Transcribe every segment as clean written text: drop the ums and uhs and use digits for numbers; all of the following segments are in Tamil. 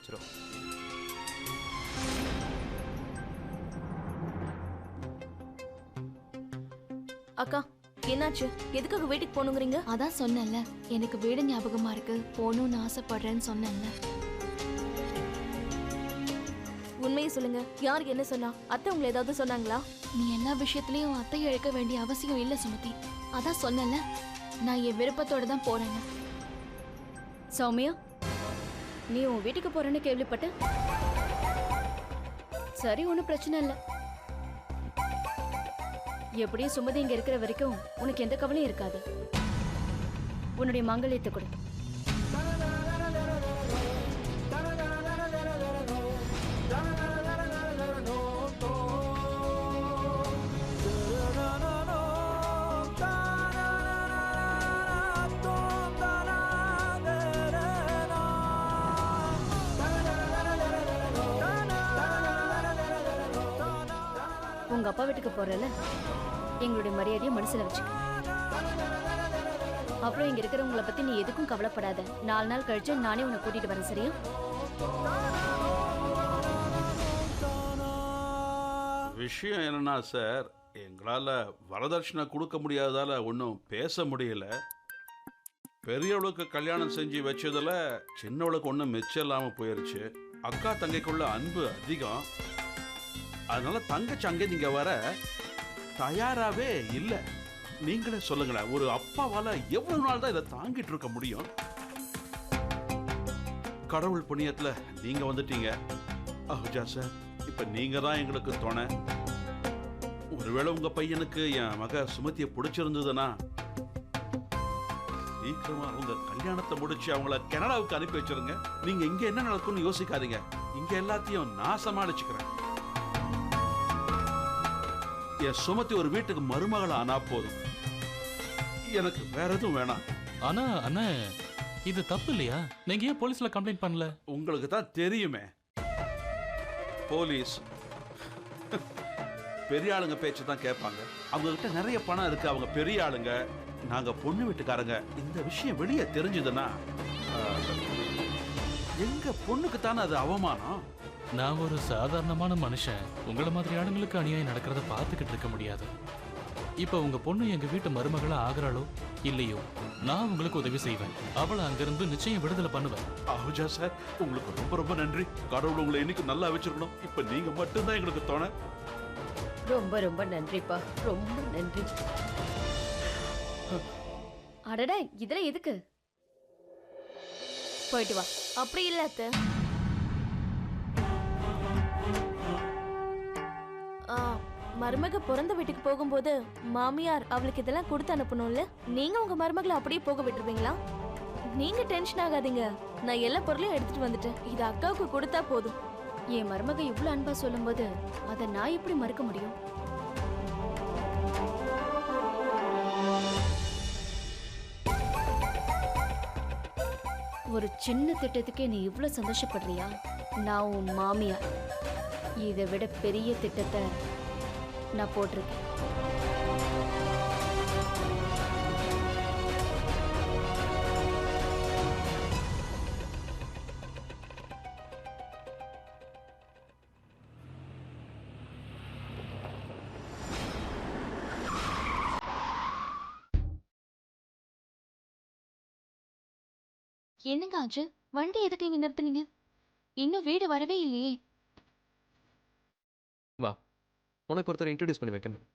பிடிச்சிரும். அக்கா என்னாச்சு? எதுக்காக வீட்டுக்கு போகணுங்கிறீங்க? அதான் சொன்னேன்ல, எனக்கு வீடு ஞாபகமா இருக்கு, போகணும்னு ஆசைப்படுறேன்னு சொன்னேன்ல. உண்மையை சொல்லுங்க, யார் என்ன சொன்னா? அத்தை உங்களை ஏதாவது சொன்னாங்களா? நீ எல்லா விஷயத்திலயும் அத்தையை இழக்க வேண்டிய அவசியம் இல்ல சுமதி. அதான் சொன்னேன்ல, நான் என் விருப்பத்தோட தான் போறேன்னு. சௌமியா, நீ உன் வீட்டுக்கு போறேன்னு கேள்விப்பட்ட? சரி, ஒன்றும் பிரச்சனை இல்லை. எப்படியும் சுமதி இங்க இருக்கிற வரைக்கும் உனக்கு எந்த கவலையும் இருக்காது. உன்னுடைய மாங்கல்யத்தை கொடு. உங்க அப்பா வீட்டுக்கு போறல, எங்களுடைய மரியாதையை மனசுல வச்சுக்க. அப்புறம் இங்க இருக்கிறவங்களை பத்தி நீ எதுக்கும் கவலைப்படாத. 4 நாள் கழிச்சு நானே உன்னை கூட்டிட்டு வரேன், சரியா? விஷயம் என்னன்னா சார், எங்களால் வரதட்சணை கொடுக்க முடியாததால ஒன்றும் பேச முடியல. பெரியவளுக்கு கல்யாணம் செஞ்சு வச்சதில் சின்னவளுக்கு ஒன்றும் மிச்சம் இல்லாமல் போயிடுச்சு. அக்கா தங்கைக்குள்ள அன்பு அதிகம். அதனால தங்கச்சி அங்கே நீங்க வர தயாராகவே இல்லை. நீங்களே சொல்லுங்களேன், ஒரு அப்பாவால் எவ்வளவு நாள் தான் இதை தாங்கிட்டு இருக்க முடியும்? கடவுள் புண்ணியத்தில் நீங்க வந்துட்டீங்க அஹுஜா சார். இப்ப நீங்க தான் எங்களுக்கு துணை. ஒருவேளை உங்க பையனுக்கு என் மக சுமதியை பிடிச்சிருந்ததுன்னா சீக்கிரமா உங்க கல்யாணத்தை முடிச்சு அவங்கள கனடாவுக்கு அனுப்பி வச்சிருங்க. நீங்க இங்க என்ன நடக்கும்னு யோசிக்காதீங்க. இங்க எல்லாத்தையும் நான் சமாளிச்சுக்கிறேன். என் சுமதி ஒரு வீட்டுக்கு மருமகள் ஆனா போதும், எனக்கு வேற எதுவும் வேணாம். ஆனா அண்ணா, இது தப்பு இல்லையா? நீங்க ஏன் போலீஸ்ல கம்ப்ளைண்ட் பண்ணல? உங்களுக்கு தான் தெரியுமே, போலீஸ் பெரிய ஆளுங்க பேச்சு தான் கேட்பாங்க. அவங்க கிட்ட நிறைய பணம் இருக்கு, அவங்க பெரிய ஆளுங்க. நாங்க பொண்ணு வீட்டுக்காரங்க. இந்த விஷயம் வெளியே தெரிஞ்சதுன்னா எங்க பொண்ணுக்கு தானே அது அவமானம். நான் ஒரு சாதாரணமான மனுஷன். உங்களை மாதிரி ஆளுங்களுக்கு அநியாயம் நடக்கிறத பார்த்துக்கிட்டு இருக்க முடியாது. இப்ப உங்க பொண்ணு எங்க வீட்டு மருமகளா ஆகுறாளோ இல்லையோ, நான் உங்களுக்கு உதவி செய்வேன். அவளை அங்கிருந்து நிச்சயம் விடுதலை பண்ணுவேன். அஹுஜா சார், உங்களுக்கு ரொம்ப ரொம்ப நன்றி. கடவுள் உங்களை இன்னைக்கு நல்லா வச்சிருக்கணும். இப்ப நீங்க மட்டும்தான் எங்களுக்கு தோண. ரொம்ப ரொம்ப நன்றிப்பா, ரொம்ப நன்றி. அடடா, இதெல்லாம் எதுக்கு? போயிட்டு வா. அப்படி இல்ல அத்தை. மருமக பிறந்த வீட்டுக்கு போகும்போது மாமியார் அவளுக்கு இதெல்லாம் கொடுத்து அனுப்பணும்ல. நீங்க உங்க மருமகளை அப்படியே போக விட்டுருவீங்களா? நீங்க டென்ஷன் ஆகாதீங்க, நான் எல்லா பொருளையும் எடுத்துட்டு வந்துட்டேன். இது அக்காவுக்கு கொடுத்தா போதும். என் மருமக இவ்வளவு அன்பா சொல்லும்போது அதை நான் எப்படி மறக்க முடியும்? ஒரு சின்ன திட்டத்துக்கே நீ இவ்வளவு சந்தோஷப்படுறியா? நான் உன் மாமியார். இதை விட பெரிய திட்டத்தை நான் போட்டிருக்கேன். என்னங்க ஆச்சு? வண்டி எதுக்கு இங்க நிறுத்துனீங்க? இன்னும் வீடு வரவே இல்லையே. வா, உனக்கு ஒருத்தர் இன்ட்ரோடியூஸ் பண்ணி வைக்கணும்.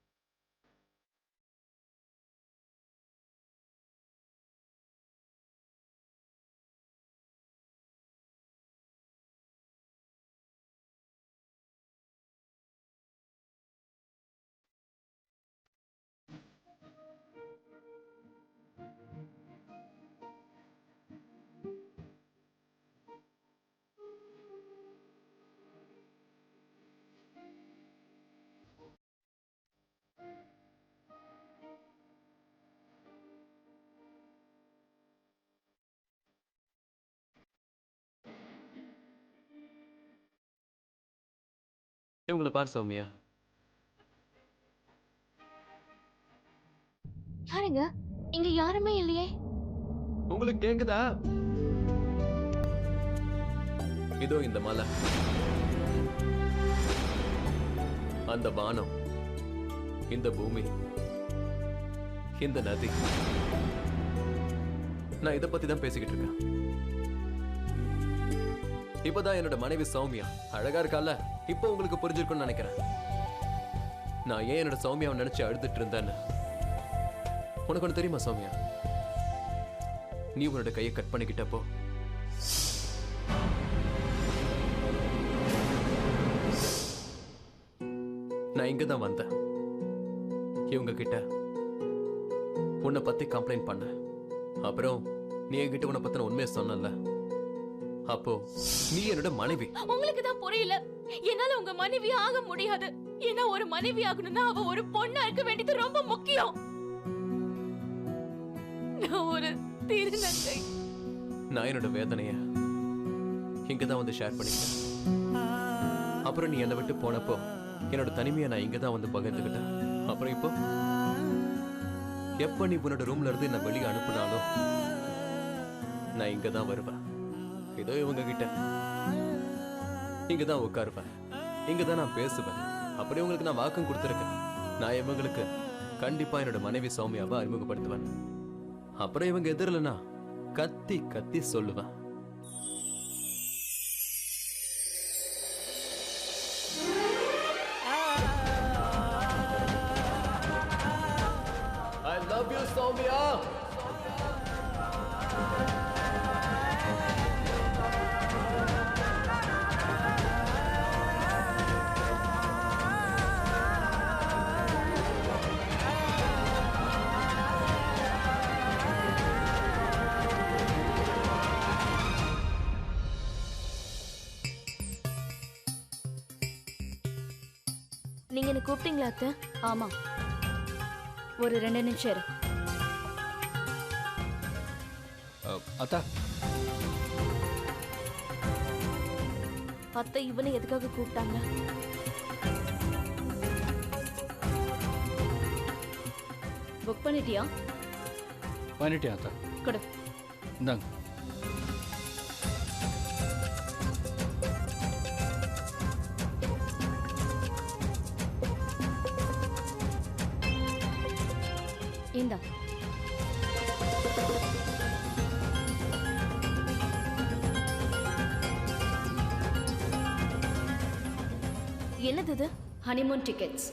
இவங்களை பார் சௌமியா. யாருங்க? இங்க யாருமே இல்லையே. உங்களுக்கு கேக்குதா? இதோ இந்த மலை, அந்த வானம், இந்த பூமி, இந்த நதி, நான் இதை பத்தி தான் பேசிக்கிட்டு இருக்கேன். இப்பதான் என்னோட மனைவி சௌமியா அழகா இருக்கால, இப்போ உங்களுக்கு புரிஞ்சிருக்கும்னு நினைக்கிறேன். நான் ஏன் என்னோட சௌமியாவை நினைச்சு அழுதுட்டு இருந்தேன்னு. உனக்கு ஒன்று தெரியுமா சௌமியா, நீ உன்னோட கையை கட் பண்ணிக்கிட்டப்போ நான் இங்க தான் வந்தேன். இவங்க கிட்ட உன்னை பத்தி கம்ப்ளைண்ட் பண்ண. அப்புறம் நீ என்கிட்ட உன்னை பத்தின உண்மையை சொன்னல, அப்போ நீ என்னோட மனைவி. உங்களுக்கு தான் புரியல. என்னால உங்க மனைவி ஆக முடியாது. ஏன்னா ஒரு மனைவி ஆகணும்னா அவ ஒரு பொண்ணா இருக்க வேண்டியது ரொம்ப முக்கியம். நான் ஒரு திருநங்கை. நான் என்னோட வேதனைய இங்கதான் வந்து ஷேர் பண்ணிக்கிட்டேன். அப்புறம் நீ என்னை விட்டு போனப்போ என்னோட தனிமையை நான் இங்கதான் வந்து பகிர்ந்துக்கிட்டேன். அப்புறம் இப்போ எப்ப நீ உன்னோட ரூம்ல இருந்து என்ன வெளியே அனுப்புனாலும் நான் இங்கதான் வருவேன். ஏதோ இவங்க கிட்ட இங்கதான் உட்காருவேன், இங்கதான் நான் பேசுவேன். அப்படி உங்களுக்கு நான் வாக்கம் கொடுத்துருக்கேன். நான் இவங்களுக்கு கண்டிப்பா என்னோட மனைவி சௌமியாவை அறிமுகப்படுத்துவேன். அப்புறம் இவங்க எதிரில்னா கத்தி கத்தி சொல்லுவேன். I love you, Soumya. நீங்க என்ன கூப்பிட்டீங்களா அத்தை? ஆமா, ஒரு 2 நிமிஷம் இரு. அத்தா, அத்தை இவனை எதுக்காக கூப்பிட்டாங்க? புக் பண்ணிட்டியா? பண்ணிட்டேன் அத்தா. கொடு. இந்தாங்க. இந்தா. என்னது இது? Honeymoon tickets.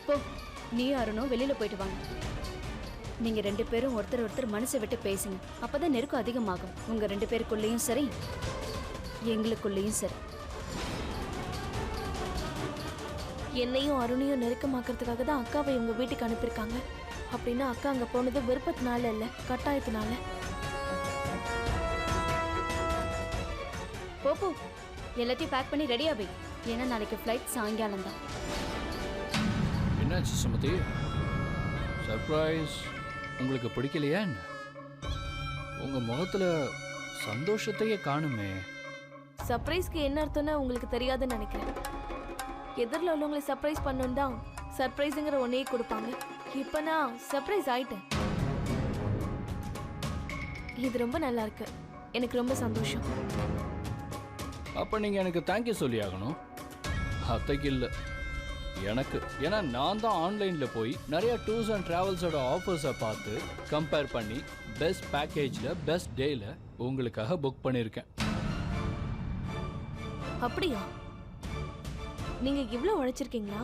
போ, நீ அருணும் வெளியில போயிட்டு வாங்க. நீங்க 2 பேரும் ஒருத்தர் ஒருத்தர் மனசை விட்டு பேசுங்க. அப்பதான் நெருக்கம் அதிகமாகும். உங்க 2 பேருக்குள்ளேயும் சரி, எங்களுக்குள்ளேயும் சரி. என்னையும் அருணையும் நெருக்கமாக்குறதுக்காக தான் அக்காவை இவங்க வீட்டுக்கு அனுப்பியிருக்காங்க. அப்படின்னா அக்கா அங்க போனது விருப்பத்தினால இல்ல, கட்டாயத்தினால. போ, எல்லாத்தையும் பேக் பண்ணி ரெடியா வை. ஏன்னா நாளைக்கு ஃப்ளைட் சாயங்காலம் தான். என்னாச்சு சுமதி? சர்ப்ரைஸ் உங்களுக்கு பிடிக்கலையா என்ன? உங்க முகத்துல சந்தோஷத்தையே காணுமே. சர்ப்ரைஸ்க்கு என்ன அர்த்தம்னு உங்களுக்கு தெரியாதுன்னு நினைக்கிறேன். எதிரில் உள்ளவங்களை சர்ப்ரைஸ் பண்ணணும் தான் சர்ப்ரைஸுங்கிற ஒன்னையே கொடுப்பாங்க. இப்போ நான் சர்ப்ரைஸ் ஆயிட்டேன். இது ரொம்ப நல்லா இருக்கு. எனக்கு ரொம்ப சந்தோஷம். அப்ப நீங்க எனக்கு தேங்க்யூ சொல்லி ஆகணும். அத்தைக்கு இல்லை, எனக்கு. ஏன்னா நான் தான் ஆன்லைன்ல போய் நிறைய டூர்ஸ் அண்ட் டிராவல்ஸோட ஆஃபர்ஸை பார்த்து கம்பேர் பண்ணி பெஸ்ட் பேக்கேஜில் பெஸ்ட் டேல உங்களுக்காக புக் பண்ணியிருக்கேன். அப்படியா? நீங்க இவ்வளவு உழைச்சிருக்கீங்களா?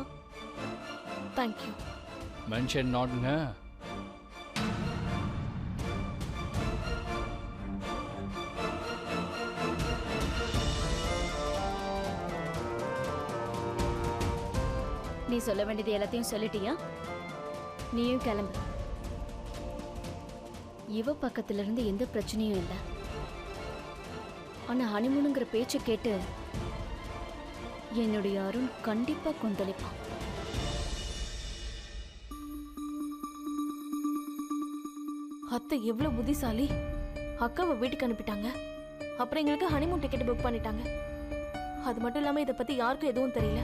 தேங்க்யூ. மென்ஷன் நாட்ங்க. நீ சொல்ல வேண்டியது எல்லாத்தையும் சொல்லிட்டியா? நீயும் கிளம்பு. இவ பக்கத்துல இருந்து எந்த பிரச்சனையும் இல்லை. ஆனா ஹனிமூனுங்கிற பேச்சை கேட்டு என்னுடைய அருண் கண்டிப்பா கொந்தளிப்பான். அத்தை எவ்வளவு புத்திசாலி. அக்காவை வீட்டுக்கு அனுப்பிட்டாங்க. அப்புறம் எங்களுக்கு ஹனிமூன் டிக்கெட் புக் பண்ணிட்டாங்க. அது மட்டும் இல்லாம இதை பத்தி யாருக்கும் எதுவும் தெரியல.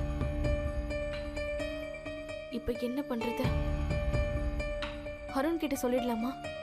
இப்ப என்ன பண்றது? அருண் கிட்ட சொல்லிடலாமா?